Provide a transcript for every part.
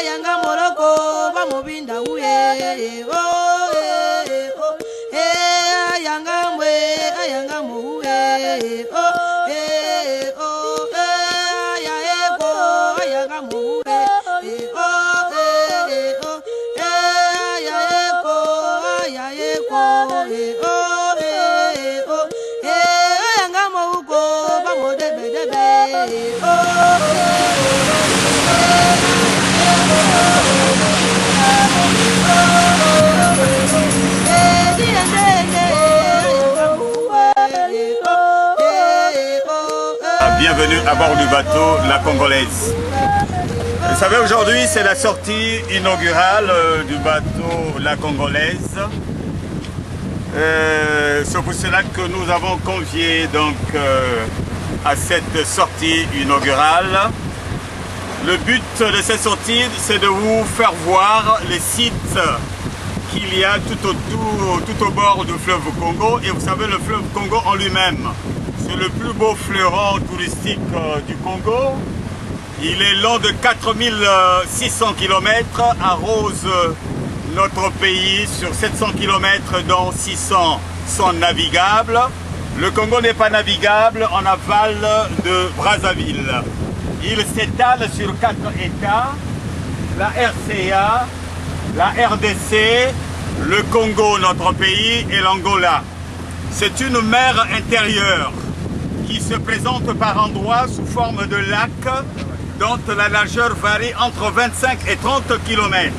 Yanga moroko bamubinda uye yanga mwe yanga muwe ya eko yanga muwe ya eko yanga moko bamodebe debe Bienvenue à bord du bateau La Congolaise. Vous savez, aujourd'hui c'est la sortie inaugurale du bateau La Congolaise. C'est pour cela que nous avons convié donc à cette sortie inaugurale. Le but de cette sortie, c'est de vous faire voir les sites qu'il y a tout au bord du fleuve Congo. Et vous savez, le fleuve Congo en lui-même, c'est le plus beau fleuron touristique du Congo. Il est long de 4600 km, arrose notre pays sur 700 km, dont 600 sont navigables. Le Congo n'est pas navigable en aval de Brazzaville. Il s'étale sur 4 États, la RCA, la RDC, le Congo, notre pays, et l'Angola. C'est une mer intérieure qui se présente par endroits sous forme de lacs dont la largeur varie entre 25 et 30 km.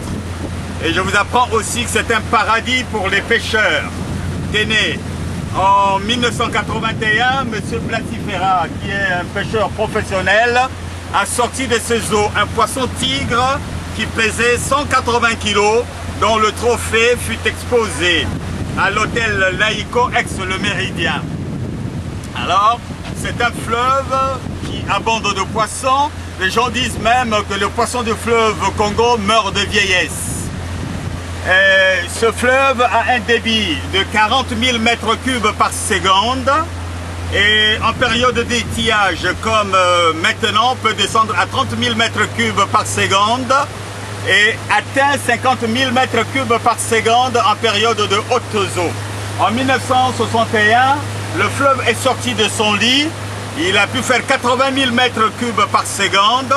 Et je vous apprends aussi que c'est un paradis pour les pêcheurs. Tenez, en 1981, M. Blasifera, qui est un pêcheur professionnel, a sorti de ses eaux un poisson tigre qui pesait 180 kg, dont le trophée fut exposé à l'hôtel Laïco ex-le Méridien. Alors, c'est un fleuve qui abonde de poissons. Les gens disent même que le poisson du fleuve Congo meurt de vieillesse. Ce fleuve a un débit de 40 000 m3 par seconde. Et en période d'étiage, comme maintenant, peut descendre à 30 000 m3 par seconde et atteint 50 000 m3 par seconde en période de hautes eaux. En 1961, le fleuve est sorti de son lit. Il a pu faire 80 000 m3 par seconde,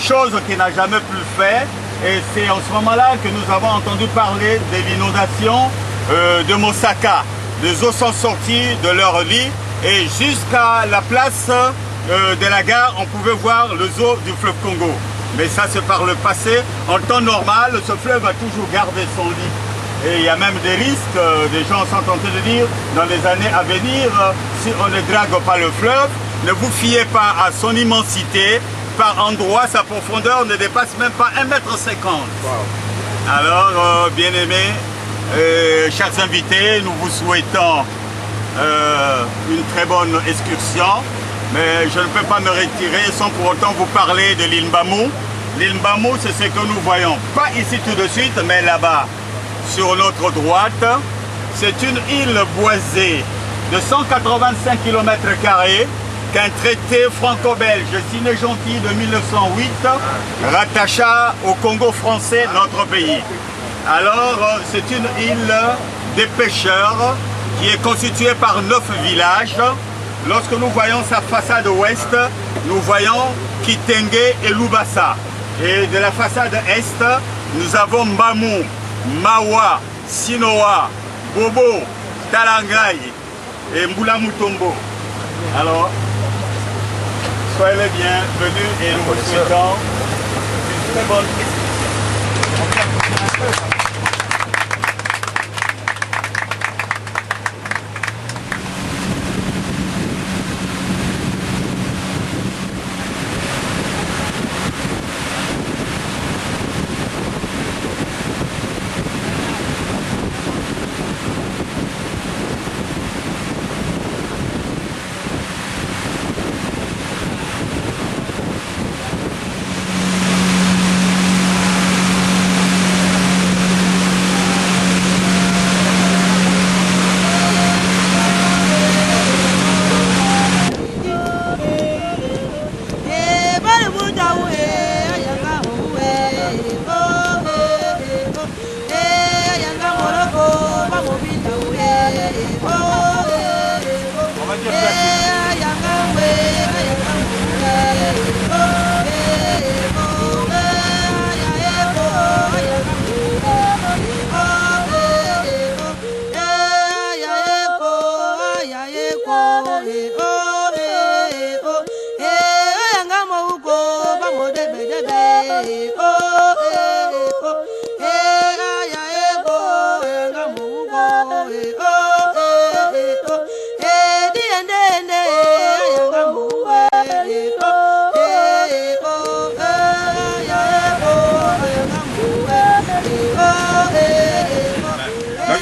chose qu'il n'a jamais pu faire. Et c'est en ce moment-là que nous avons entendu parler de l'inondation de Mosaka. Les eaux sont sorties de leur lit. Et jusqu'à la place de la gare, on pouvait voir le zoo du fleuve Congo. Mais ça, c'est par le passé. En temps normal, ce fleuve a toujours gardé son lit. Et il y a même des risques, des gens sont tentés de dire, dans les années à venir, si on ne drague pas le fleuve, ne vous fiez pas à son immensité. Par endroits, sa profondeur ne dépasse même pas 1,50 m. Wow. Alors, bien-aimés, chers invités, nous vous souhaitons une très bonne excursion, mais je ne peux pas me retirer sans pour autant vous parler de l'île Mbamou. L'île Mbamou, c'est ce que nous voyons, pas ici tout de suite, mais là-bas, sur notre droite. C'est une île boisée de 185 km² qu'un traité franco-belge Siné-Gentil de 1908 rattacha au Congo français, notre pays. Alors, c'est une île des pêcheurs qui est constituée par 9 villages. Lorsque nous voyons sa façade ouest, nous voyons Kitenge et Lubasa. Et de la façade est, nous avons Mbamou, Mawa, Sinoa, Bobo, Talangai et Mbulamutombo. Alors, soyez les bienvenus et nous vous souhaitons une très bonne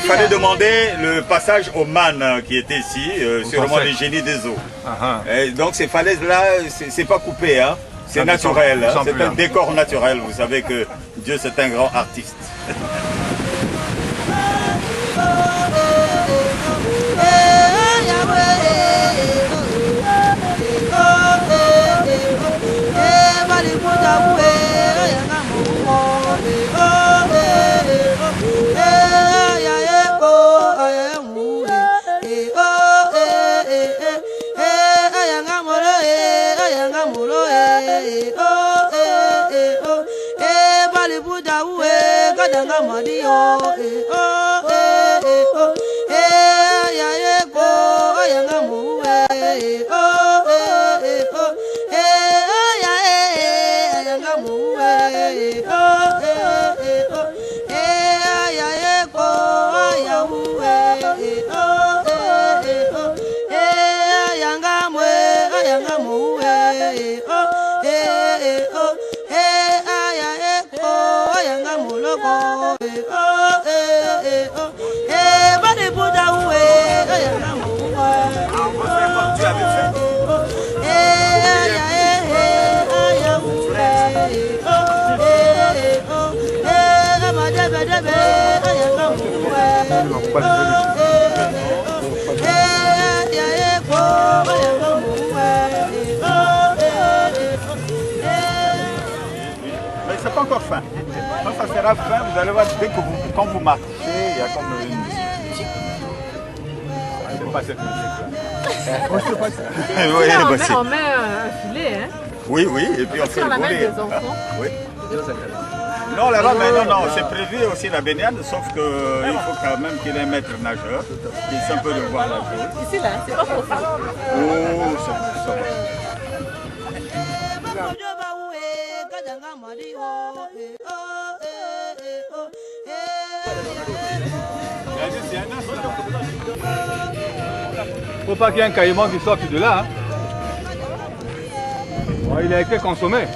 Il fallait demander le passage aux mânes qui étaient ici, sûrement les génies des eaux. Et donc ces falaises-là, c'est pas coupé, hein. C'est naturel, hein. C'est un décor naturel. Vous savez que Dieu c'est un grand artiste. Mais c'est pas encore fin. Quand ça sera fin, vous allez voir, dès que quand vous marchez, il y a comme une musique. C'est pas cette musique-là. On met un filet, hein? Oui, oui, et puis on fait le boulet. Des enfants. Oui. Non, là-bas, mais non, c'est prévu aussi la baignade, sauf qu'il faut quand même qu'il y ait un maître nageur, qui est un peu de voir la chose. Ici, là, c'est pas pour ça. Oh, ça va. Faut pas qu'il y ait un caillement qui sorte de là. Hein. Bon, il a été consommé.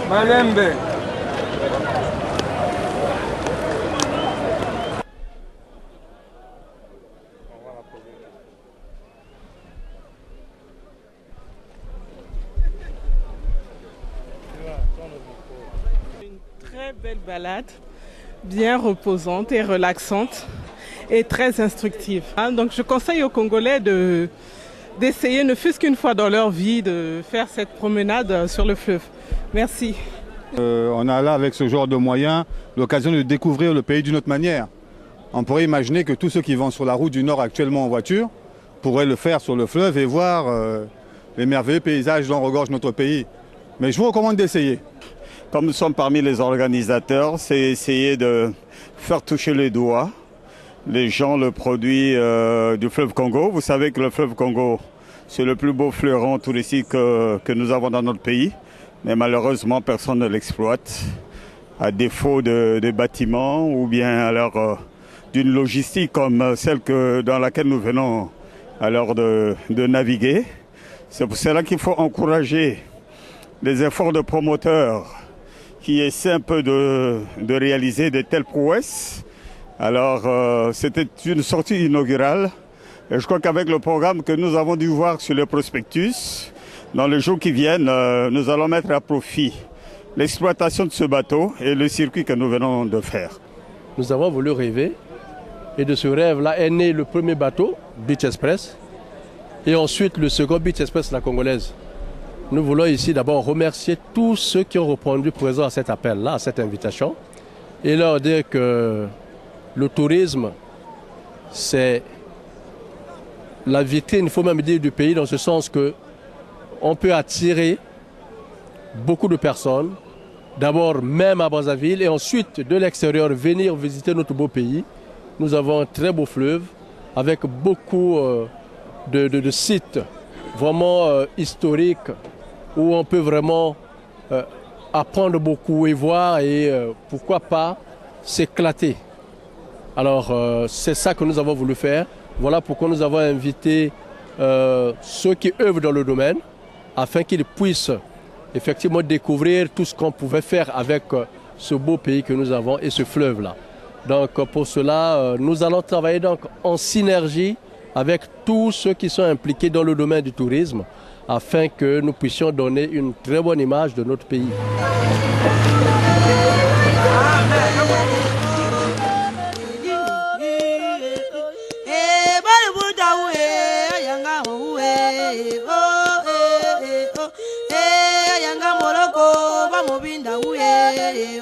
Malembe. Une très belle balade, bien reposante et relaxante et très instructive. Donc je conseille aux Congolais d'essayer, ne fût-ce qu'une fois dans leur vie, de faire cette promenade sur le fleuve. Merci. On a là, avec ce genre de moyens, l'occasion de découvrir le pays d'une autre manière. On pourrait imaginer que tous ceux qui vont sur la route du Nord actuellement en voiture pourraient le faire sur le fleuve et voir les merveilleux paysages dont regorge notre pays. Mais je vous recommande d'essayer. Comme nous sommes parmi les organisateurs, c'est essayer de faire toucher les doigts les gens le produit du fleuve Congo. Vous savez que le fleuve Congo, C'est le plus beau fleuron touristique que nous avons dans notre pays. Mais malheureusement, personne ne l'exploite. À défaut de bâtiments ou bien alors d'une logistique comme celle dans laquelle nous venons alors de naviguer. C'est pour cela qu'il faut encourager les efforts de promoteurs qui essaient un peu de réaliser de telles prouesses. Alors, c'était une sortie inaugurale. Et je crois qu'avec le programme que nous avons dû voir sur le prospectus, dans les jours qui viennent, nous allons mettre à profit l'exploitation de ce bateau et le circuit que nous venons de faire. Nous avons voulu rêver et de ce rêve-là est né le premier bateau, Beach Express, et ensuite le second Beach Express, la Congolaise. Nous voulons ici d'abord remercier tous ceux qui ont répondu présent à cet appel-là, à cette invitation, et leur dire que le tourisme, c'est la vitrine, il faut même dire, du pays, dans ce sens que on peut attirer beaucoup de personnes, d'abord même à Brazzaville, et ensuite de l'extérieur venir visiter notre beau pays. Nous avons un très beau fleuve avec beaucoup de sites vraiment historiques où on peut vraiment apprendre beaucoup et voir et pourquoi pas s'éclater. Alors c'est ça que nous avons voulu faire. Voilà pourquoi nous avons invité ceux qui œuvrent dans le domaine afin qu'ils puissent effectivement découvrir tout ce qu'on pouvait faire avec ce beau pays que nous avons et ce fleuve-là. Donc pour cela, nous allons travailler donc en synergie avec tous ceux qui sont impliqués dans le domaine du tourisme afin que nous puissions donner une très bonne image de notre pays. Yanga moroko ba mobinda uye